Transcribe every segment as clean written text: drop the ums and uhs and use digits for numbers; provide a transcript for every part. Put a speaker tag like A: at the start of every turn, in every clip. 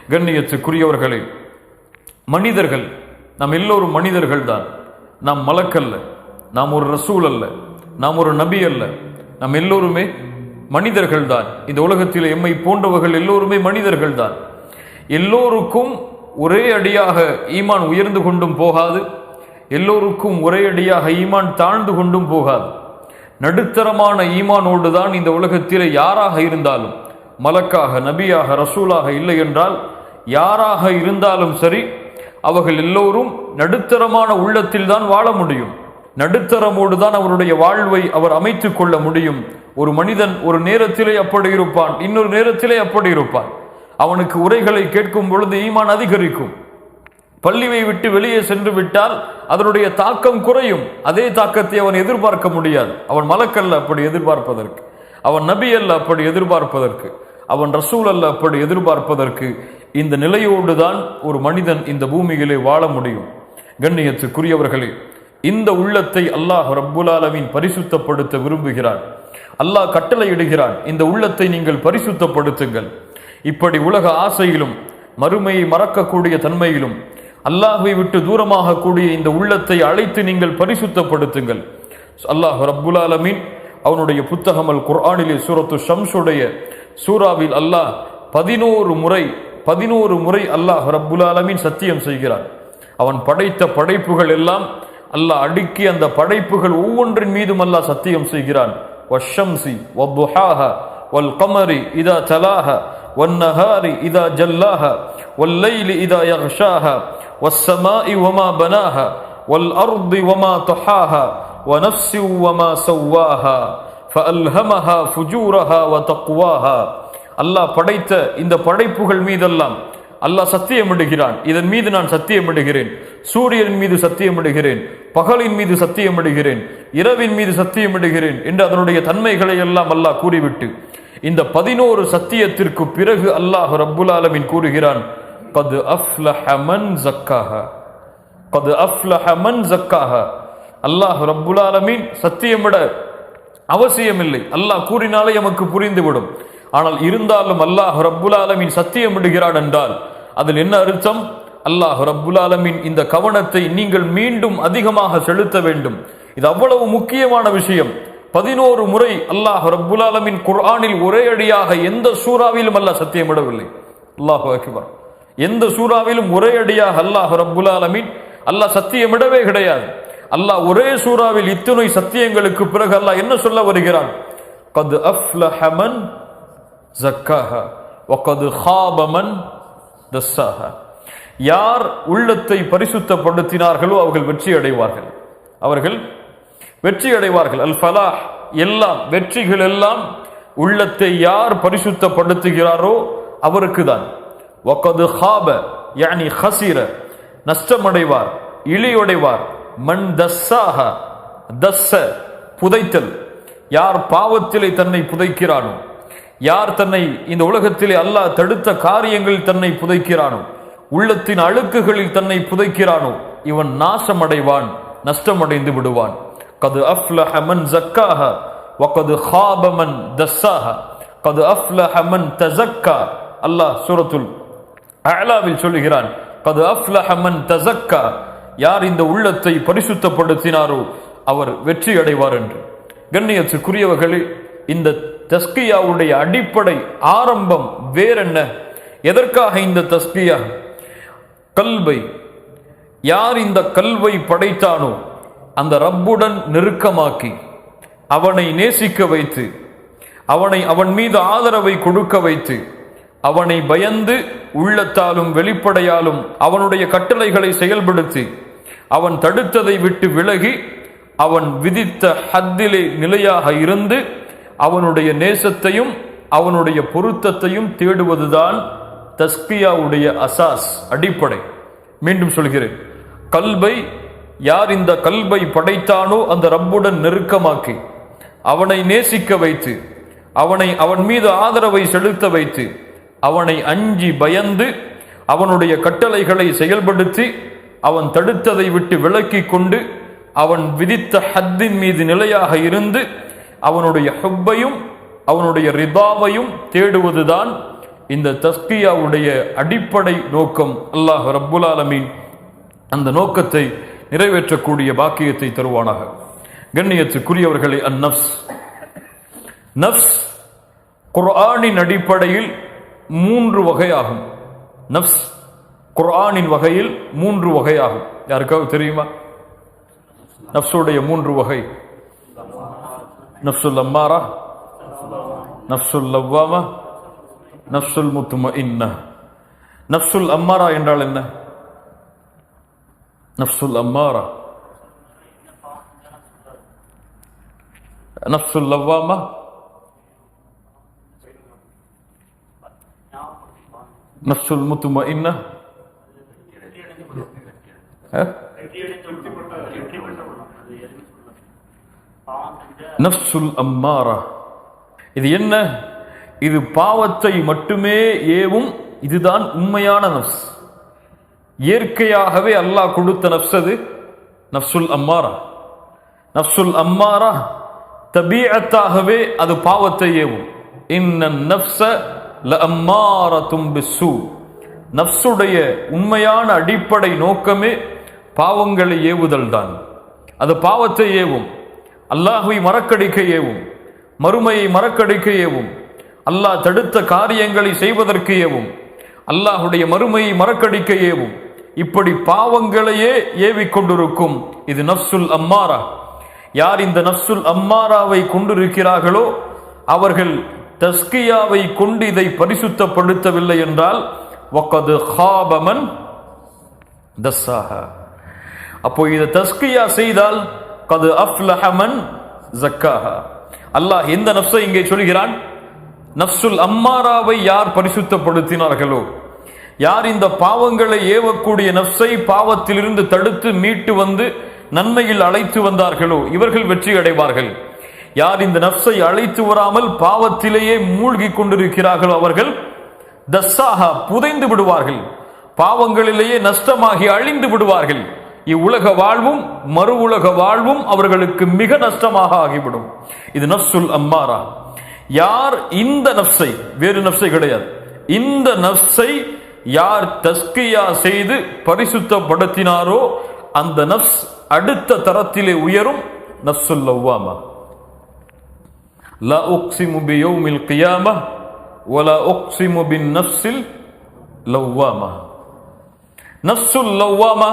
A: கண்ணியத்துக்குரியவர்களே, மனிதர்கள், நாம் எல்லோரும் மனிதர்கள் தான். நாம் மலக்கல்ல, நாம் ஒரு ரசூல் அல்ல, நாம் ஒரு நபி அல்ல. நாம் எல்லோருமே மனிதர்கள் தான். இந்த உலகத்தில் எம்மை போன்றவர்கள் எல்லோருமே மனிதர்கள் தான். எல்லோருக்கும் ஒரே அடியாக ஈமான் உயர்ந்து கொண்டும் போகாது, எல்லோருக்கும் ஒரே அடியாக ஈமான் தாழ்ந்து கொண்டும் போகாது. நடுத்தரமான ஈமானோடு தான் இந்த உலகத்திலே யாராக இருந்தாலும், மலக்காக, நபியாக, ரசூலாக இல்லை என்றால் யாராக இருந்தாலும் சரி, அவர்கள் எல்லோரும் நடுத்தரமான உள்ளத்தில் தான் வாழ முடியும். நடுத்தரமோடு தான் அவருடைய வாழ்வை அவர் அமைத்துக் கொள்ள முடியும். ஒரு மனிதன் ஒரு நேரத்திலே அப்படி இருப்பான், இன்னொரு நேரத்திலே அப்படி இருப்பான். அவனுக்கு உரைகளை கேட்கும் பொழுது ஈமான் அதிகரிக்கும். பள்ளியை விட்டு வெளியே சென்று விட்டால் அதனுடைய தாக்கம் குறையும். அதே தாக்கத்தை அவன் எதிர்பார்க்க முடியாது. அவன் மலக்கல்ல அப்படி எதிர்பார்ப்பதற்கு, அவன் நபி அல்ல அப்படி எதிர்பார்ப்பதற்கு, அவன் ரசூல் அல்ல அப்படி எதிர்பார்ப்பதற்கு. இந்த நிலையோடு தான் ஒரு மனிதன் இந்த பூமியிலே வாழ முடியும். கண்ணியத்துக்குரியவர்களே, இந்த உள்ளத்தை அல்லாஹ் ரப்புல் ஆலமீன் பரிசுத்தப்படுத்த விரும்புகிறான். அல்லாஹ் கட்டளையிடுகிறான், இந்த உள்ளத்தை நீங்கள் பரிசுத்தப்படுத்துங்கள். இப்படி உலக ஆசையிலும் மறுமையை மறக்கக்கூடிய தன்மையிலும் அல்லாஹ்வை விட்டு தூரமாக கூடிய இந்த உள்ளத்தை அழைத்து நீங்கள் பரிசுத்தப்படுத்துங்கள். அல்லாஹ் ரப்புல் ஆலமீன் அவனுடைய புத்தகம் அல் குர்ஆனிலே சூரத்து ஷம்ஸுடைய சூராவில் அல்லாஹ் 11 முறை அல்லாஹ் ரப்புல் ஆலமீன் சத்தியம் செய்கிறான். அவன் படைத்த படைப்புகள் எல்லாம் அல்லாஹ் அடுக்கி அந்த படைப்புகள் ஒவ்வொன்றின் மீதும் அல்லாஹ் சத்தியம் செய்கிறான். வஷ்ஷம்ஸி வத்துஹாஹா வல் கமரி இதா தலாஹா வன்னஹாரி இதா ஜல்லாஹா வல்லைலி இதா யக்ஷாஹா வஸ்ஸமாஇ வமா பனாஹா வல் அர்தி வமா தஹாஹா வனஃப்ஸி வமா ஸவ்வாஹா ஃபஅல்ஹமஹா ஃபுஜூரஹா வதக்வாஹா. அல்லாஹ் படைத்த இந்த படைப்புகள் மீதெல்லாம் அல்லாஹ் சத்தியமிடுகிறான். இதன் மீது நான் சத்தியமிடுகிறேன், சூரியனின் மீது சத்தியமிடுகிறேன், பகலின் மீது சத்தியமிடுகிறேன், இரவின் மீது சத்தியமிடுகிறேன் என்று அதனுடைய தன்மைகளை எல்லாம் அல்லாஹ் கூறிவிட்டு இந்த 11 சத்தியத்திற்கு பிறகு அல்லாஹ் ரப்புல் ஆலமீன் கூறுகிறான், கத் அஃப்லஹ மன் ஸக்காஹா, கத் அஃப்லஹ மன் ஸக்காஹா. அல்லாஹ் ரப்புல் ஆலமீன் சத்தியமிட அவசியமில்லை, அல்லாஹ் கூறினாலே நமக்கு புரிந்துவிடும். ஆனால் இருந்தாலும் அல்லாஹ் ரப்புல் ஆலமீன் சத்தியமிடுகிறான் என்றால் அதில் என்ன அர்த்தம்? அல்லாஹ் ரப்புல் ஆலமீன் இந்த கவனத்தை நீங்கள் மீண்டும் அதிகமாக செலுத்த வேண்டும். இது அவ்வளவு முக்கியமான விஷயம். 11 முறை அல்லாஹ் ரப்புல் ஆலமீன் குர்ஆனில் ஒரே அடியாக எந்த சூறாவிலும் அல்லாஹ் சத்தியமிடவில்லை. அல்லாஹு அக்பர். எந்த சூறாவிலும் ஒரே அடியாக அல்லாஹ் ரப்புல் ஆலமீன் அல்லாஹ் சத்தியமிடவே கிடையாது. அல்லாஹ் ஒரே சூறாவில் இத்துணை சத்தியங்களுக்கு பிறகு அல்லாஹ் என்ன சொல்ல வருகிறான்? கத் அஃப்லஹ மன் ஸக்காஹா வகத் ஹாப மன் தஸ்ஸாஹா. யார் உள்ளத்தை பரிசுத்தப்படுத்தினார்களோ அவர்கள் வெற்றி அடைவார்கள், அவர்கள் வெற்றி அடைவார்கள். அல் ஃபலாஹ், எல்லாம் வெற்றிகள் எல்லாம் உள்ளத்தை யார் பரிசுத்தப்படுத்துகிறாரோ அவருக்கு தான். வகத் ஹாப யானி ஹஸிர, நஷ்டமடைவார், இழிவடைவார். மன் தஸ்ஸாஹா, தஸ்ஸ புதைத்தல், யார் பாவத்திலே தன்னை புதைக்கிறானோ, யார் தன்னை இந்த உலகத்திலே அல்லாஹ் தடுத்த காரியங்களில் தன்னை புதைக்கிறானோ, உள்ளத்தின் அழுக்குகளில் தன்னை புதைக்கிறானோ, இவன் நாசமடைவான், நஷ்டமடைந்து விடுவான். கது அஃப்லஹ மன் ஸக்காஹா வகது ஹாப மன் தஸ்ஸாஹா கது அஃப்லஹ மன் தஸக்கா. அல்லாஹ் சூரத்துல் அஅலாவில் சொல்லுகிறான், கது அஃப்லஹ மன் தஸக்கா, யார் இந்த உள்ளத்தை பரிசுத்தப்படுத்தினாரோ அவர் வெற்றி அடைவார் என்று. கண்ணியத்துக்குரியவர்களே, இந்த தஸ்கியாவுடைய அடிப்படை ஆரம்பம் வேறென்ன? எதற்காக இந்த தஸ்கியா? கல்வை, யார் இந்த கல்வை படைத்தானோ அந்த ரப்புடன் நெருக்கமாக்கி அவனை நேசிக்க வைத்து அவன் மீது ஆதரவை கொடுக்க வைத்து அவனை பயந்து உள்ளத்தாலும் வெளிப்படையாலும் அவனுடைய கட்டளைகளை செயல்படுத்தி அவன் தடுத்ததை விட்டு விலகி அவன் விதித்த ஹத்திலே நிலையாக இருந்து அவனுடைய நேசத்தையும் அவனுடைய பொருத்தத்தையும் தேடுவதுதான் தஸ்கியாவுடைய அசாஸ், அடிப்படை. மீண்டும் சொல்கிறேன், கல்வை, யார் இந்த கல்வை படைத்தானோ அந்த ரப்புடன் நெருக்கமாக்கி அவனை நேசிக்க வைத்து அவன் மீது ஆதரவை செலுத்த வைத்து அவனை அஞ்சி பயந்து அவனுடைய கட்டளைகளை செயல்படுத்தி அவன் தடுத்ததை விட்டு விலக்கி கொண்டு அவன் விதித்த ஹத்தின் மீது நிலையாக இருந்து அவனுடைய ஹுப்பையும் அவனுடைய ரிதாவையும் தேடுவதுதான் இந்த தஸ்கியாவுடைய அடிப்படை நோக்கம். அல்லாஹ் ரப்புல் ஆலமீன் அந்த நோக்கத்தை நிறைவேற்றக்கூடிய பாக்கியத்தை தருவானாக. கண்ணியத்துக்குரியவர்களே, அந்நப்ஸ், நப்ஸ் குர்ஆனின் அடிப்படையில் 3 வகையாகும். நப்ஸ் குர்ஆனின் வகையில் 3 வகையாகும். யாருக்காவது தெரியுமா நப்சுடைய 3 வகை? நப்சுல் அம்மாரா, நப்சுல் லவ்வாமா, நப்சுல் முத்மஇன்னா. நப்சுல் அம்மாரா என்றால் என்ன? நப்சுல் அம்மாரா, நப்சுல் லவ்வாமா, நப்சுல் முத்மஇன்னா. நப்சுல் அம்மாரா இது என்ன? இது பாவத்தை மட்டுமே ஏவும். இதுதான் உண்மையான நப்ஸ். இயற்கையாகவே அல்லாஹ் கொடுத்த நப்ஸ் அது நப்சுல் அம்மாரா. நப்சுல் அம்மாரா தபீஅத்தாகவே அது பாவத்தை ஏவும். இன்னன் நப்ஸ லஅம்மாரத்தும் பிஸ்ஸூ. நப்சுடைய உண்மையான அடிப்படை நோக்கமே பாவங்களை ஏவுதல் தான். அது பாவத்தை ஏவும், அல்லாஹ்வை மறக்கடிக்க ஏவும், மறுமையை மறக்கடிக்க ஏவும், அல்லாஹ் தடுத்த காரியங்களை செய்வதற்கு ஏவும், அல்லாஹுடைய மறுமையை மறக்கடிக்க ஏவும். இப்படி பாவங்களையே ஏவிக்கொண்டிருக்கும் இது நப்சுல் அம்மாரா. யார் இந்த நப்சுல் அம்மாராவை கொண்டிருக்கிறார்களோ அவர்கள் தஸ்கியாவை கொண்டு இதை பரிசுத்தப்படுத்தவில்லை என்றால் வகத் ஹாப மன் தஸ்ஸாஹா. அப்போ இதை தஸ்கியா செய்தால் கத் அஃப்லஹ மன் ஸக்காஹா. அல்லாஹ் எந்த நப்ஸை இங்கே சொல்கிறான்? நப்சுல் அம்மாராவை யார் பரிசுத்தப்படுத்தினார்களோ, யார் இந்த பாவங்களை ஏவக்கூடிய நப்சை பாவத்திலிருந்து தடுத்து மீட்டு வந்து நன்மையில் அழைத்து வந்தார்களோ இவர்கள் வெற்றி அடைவார்கள். யார் இந்த நப்சை அழைத்து வராமல் பாவத்திலேயே மூழ்கி கொண்டிருக்கிறார்களோ அவர்கள் தஸ்ஸாஹா புதைந்து விடுவார்கள், பாவங்களிலேயே நஷ்டமாகி அழிந்து விடுவார்கள். இவ்வுலக வாழ்வும் மறு உலக வாழ்வும் அவர்களுக்கு மிக நஷ்டமாக ஆகிவிடும். இது நப்சுல் அம்மாரா. யார் இந்த நப்சை, வேறு நப்சை கிடையாது, இந்த நப்சை யார் தஸ்கியா செய்து பரிசுத்தப்படுத்தினாரோ அந்த நப்ஸ் அடுத்த தரத்திலே உயரும். நப்சுல் லவ்வாமா. லா உக்ஸிமு பியௌமில் கியாமஹ் வலா உக்ஸிமு பின் நப்சில் லவ்வாமா. நப்சுல் லவ்வாமா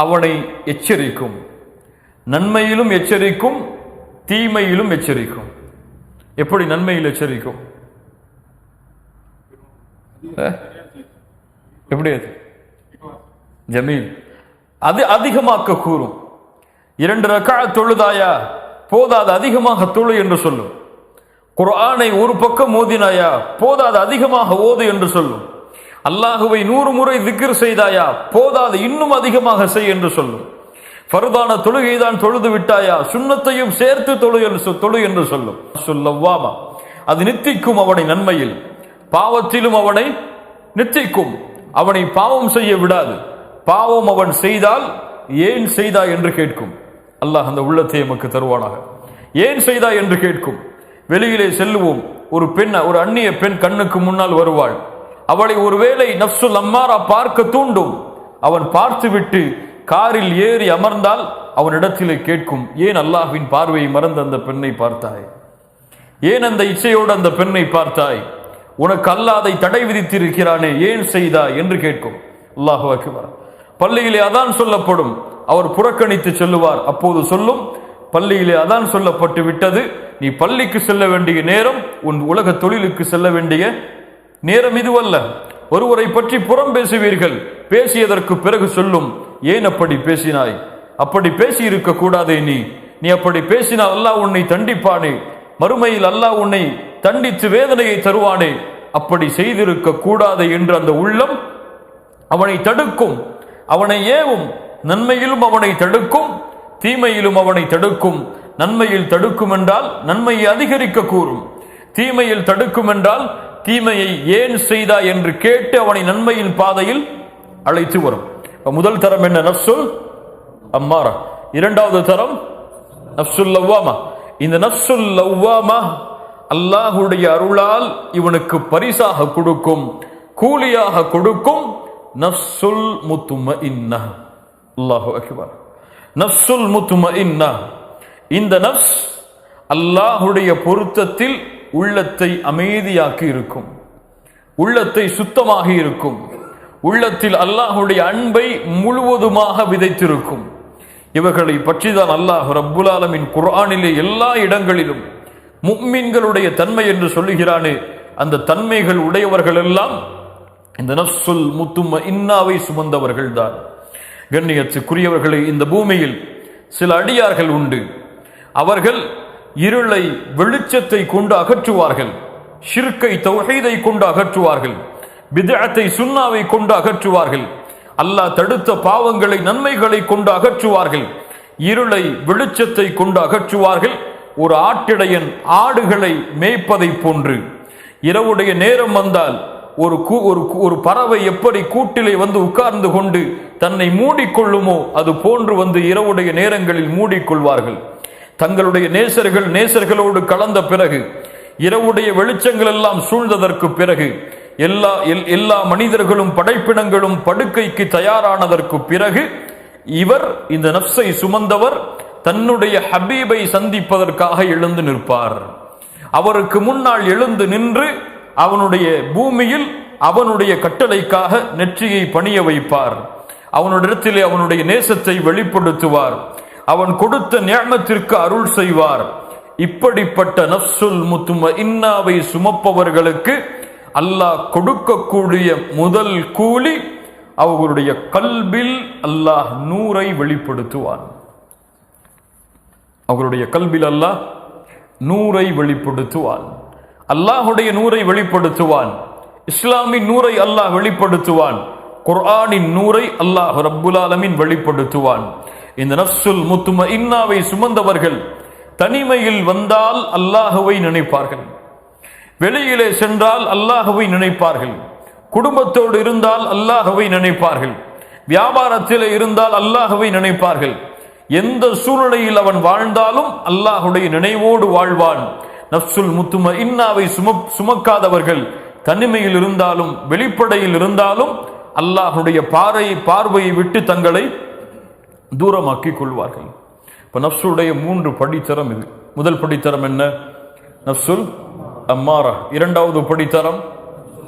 A: அவனை எச்சரிக்கும், நன்மையிலும் எச்சரிக்கும், தீமையிலும் எச்சரிக்கும். எப்படி நன்மையில் எச்சரிக்கும்? எப்படி? அது ஜமீல், அது அதிகமாக்க கூறும். 2 ரக்அத் தொழுதாயா போதாது, அதிகமாக தொழு என்று சொல்லும். குர்ஆனை ஒரு பக்கம் ஓதினாயா போதாது, அதிகமாக ஓது என்று சொல்லும். அல்லாஹுவை 100 முறை திக்ர் செய்தாயா போதாது, இன்னும் அதிகமாக செய் என்று சொல்லும். ஃபர்தான தொழுகைதான் தொழுது விட்டாயா சுன்னத்தையும் சேர்த்து தொழு என்று சொல்லும். சொல்லவாமா அது நித்திக்கும் அவனை நன்மையில், பாவத்திலும் அவனை நித்திக்கும், அவனை பாவம் செய்ய விடாது. பாவம் அவன் செய்தால் ஏன் செய்தாய் என்று கேட்கும். அல்லாஹ் அந்த உள்ளத்தை நமக்கு தருவானாக. ஏன் செய்தாய் என்று கேட்கும். வெளியிலே செல்லுவோம், ஒரு பெண், ஒரு அந்நிய பெண் கண்ணுக்கு முன்னால் வருவாள். அவளை ஒருவேளை நப்சுல் அம்மாரா பார்க்க தூண்டும். அவன் பார்த்துவிட்டு காரில் ஏறி அமர்ந்தால் அவனிடத்திலே கேட்கும், ஏன் அல்லாஹ்வின் பார்வையை மறந்து அந்த பெண்ணை பார்த்தாய்? ஏன் அந்த இச்சையோடு அந்த பெண்ணை பார்த்தாய்? உனக்கு அல்லாஹ் அதை தடை விதித்திருக்கிறானே, ஏன் செய்தாய் என்று கேட்கும். அல்லாஹு அக்பர். பள்ளியிலே அதான் சொல்லப்படும், அவர் புறக்கணித்து சொல்லுவார். அப்போது சொல்லும், பள்ளியிலே அதான் சொல்லப்பட்டு விட்டது, நீ பள்ளிக்கு செல்ல வேண்டிய நேரம் உன் உலக தொழிலுக்கு செல்ல வேண்டிய நேரம் இதுவல்ல. ஒருவரை பற்றி புறம் பேசுவீர்கள், பேசியதற்கு பிறகு சொல்லும், ஏன் அப்படி பேசினாய்? அப்படி பேசி இருக்க கூடாதே. நீ அப்படி பேசினால் அல்லாஹ் உன்னை தண்டிப்பானே, மறுமையில் அல்லாஹ் உன்னை தண்டித்து வேதனையை தருவானே, அப்படி செய்திருக்க கூடாது என்று அந்த உள்ளம் அவனை தடுக்கும், அவனை ஏவும். நன்மையிலும் அவனை தடுக்கும், தீமையிலும் அவனை தடுக்கும். நன்மையில் தடுக்கும் என்றால் நன்மையை அதிகரிக்க கூறும், தீமையில் தடுக்கும் என்றால் தீமையை ஏன் செய்தா என்று கேட்டு அவனை நன்மையின் பாதையில் அழைத்து வரும். முதல் தரம் என்ன? நப்சுல் அம்மாரா. இரண்டாவது தரம் நப்சுல் லவ்வாமா. இந்த நப்சுல் லவ்வாமா அல்லாஹுடைய அருளால் இவனுக்கு பரிசாக கொடுக்கும், கூலியாக கொடுக்கும் நஃப்சுல் முத்மஇன்னா. அல்லாஹு அக்பர். நஃப்சுல் முத்மஇன்னா. இந்த நஃப்ஸ் அல்லாஹுடைய பொருத்தத்தில் உள்ளத்தை அமைதியாக்கி இருக்கும், உள்ளத்தை சுத்தமாகி இருக்கும், உள்ளத்தில் அல்லாஹுடைய அன்பை முழுவதுமாக விதைத்திருக்கும். இவர்களை பற்றிதான் அல்லாஹ் ரப்புல் ஆலமீன் குர்ஆனிலே எல்லா இடங்களிலும் முஃமின்களுடைய தன்மை என்று சொல்லுகிறானே, அந்த தன்மைகள் உடையவர்கள் எல்லாம் இந்த நஃப்சுல் முத்மஇன்னாவை சுமந்தவர்கள் தான். கண்ணியத்துக்குரியவர்களை, இந்த பூமியில் சில அடியார்கள் உண்டு. அவர்கள் இருளை வெளிச்சத்தை கொண்டு அகற்றுவார்கள், ஷிர்கை தௌஹீதை கொண்டு அகற்றுவார்கள், பித்அத்தை சுன்னாவை கொண்டு அகற்றுவார்கள், அல்லாஹ் தடுத்த பாவங்களை நன்மைகளை கொண்டு அகற்றுவார்கள், இருளை வெளிச்சத்தை கொண்டு அகற்றுவார்கள். ஒரு ஆட்டிடையன் ஆடுகளை மேய்ப்பதை போன்று இரவுடைய நேரம் வந்தால் ஒரு பறவை எப்படி கூட்டிலே வந்து உட்கார்ந்து கொண்டு தன்னை மூடிக்கொள்ளுமோ அது போன்று வந்து இரவுடைய நேரங்களில் மூடிக்கொள்வார்கள். தங்களுடைய நேசர்களோடு கலந்த பிறகு, இரவுடைய வெளிச்சங்கள் எல்லாம் சூழ்ந்ததற்கு பிறகு, எல்லா மனிதர்களும் படைப்பினங்களும் படுக்கைக்கு தயாரானதற்கு பிறகு, இவர் இந்த நஃப்ஸை சுமந்தவர் தன்னுடைய ஹபீபை சந்திப்பதற்காக எழுந்து நிற்பார். அவருக்கு முன்னால் எழுந்து நின்று அவனுடைய பூமியில் அவனுடைய கட்டளைக்காக நெற்றியை பணிய வைப்பார். அவனுடைய அவனுடைய நேசத்தை வெளிப்படுத்துவார். அவன் கொடுத்த நிஅமத்திற்கு அருள் செய்வார். இப்படிப்பட்ட நஃப்சுல் முத்மஇன்னாவை சுமப்பவர்களுக்கு அல்லாஹ் கொடுக்கக்கூடிய முதல் கூலி, அவர்களுடைய கல்பில் அல்லாஹ் நூரை வெளிப்படுத்துவான். அவர்களுடைய கல்பில் அல்லாஹ் நூரை வெளிப்படுத்துவான். அல்லாஹுடைய நூரை வெளிப்படுத்துவான். இஸ்லாமின் நூரை அல்லாஹ் வெளிப்படுத்துவான். குர்ஆனின் நூரை அல்லாஹ் ரப்புல் ஆலமீன் வெளிப்படுத்துவான். இந்த நஃப்சுல் முத்மஇன்னாவை சுமந்தவர்கள் தனிமையில் வந்தால் அல்லாஹுவை நினைப்பார்கள், வெளியிலே சென்றால் அல்லாஹுவை நினைப்பார்கள், குடும்பத்தோடு இருந்தால் அல்லாஹுவை நினைப்பார்கள், வியாபாரத்திலே இருந்தால் அல்லாஹுவை நினைப்பார்கள். எந்த சூழ்நிலையில் அவன் வாழ்ந்தாலும் அல்லாஹுடைய நினைவோடு வாழ்வான். நஃப்சுல் முத்மஇன்னாவை சுமக்காதவர்கள் தனிமையில் இருந்தாலும் வெளிப்படையில் இருந்தாலும் அல்லாஹுடைய பார்வையை விட்டு தங்களை தூரமாக்கிக் கொள்வார்கள். இப்ப நஃப்சுடைய 3 படித்தரம் இது. முதல் படித்தரம் என்ன? நஃப்சுல் அம்மாரா. இரண்டாவது படித்தரம்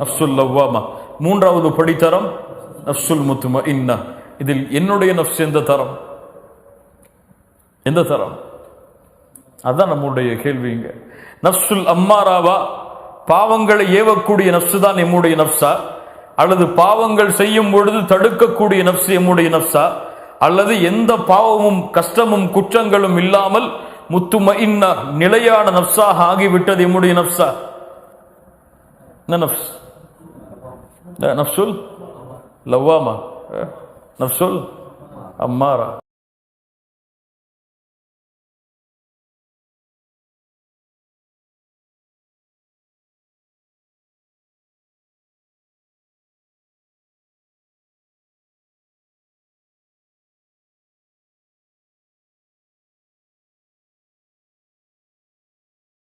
A: நஃப்சுல் லவ்வாமா. மூன்றாவது படித்தரம் நஃப்சுல் முத்மஇன்னா. இதில் என்னுடைய நஃப்ஸ் எந்த தரம்? எந்த தரம்? அதான் நம்முடைய கேள்விங்க. நஃப்சுல் அம்மாராவா, பாவங்களை ஏவக்கூடிய நஃப்ஸ் தான் நம்முடைய நஃப்ஸா, அல்லது பாவங்கள் செய்யும் பொழுது தடுக்கக்கூடிய நஃப்ஸ் நம்முடைய நஃப்ஸா, அல்லது எந்த பாவமும் கஷ்டமும் குற்றங்களும் இல்லாமல் முத்துமஇன்னா நிலையான நஃப்ஸாக ஆகிவிட்டது நம்முடைய நஃப்ஸா? நஃப்ஸ் நஃப்சுல் லவ்வாமா, நஃப்சுல் அம்மாரா.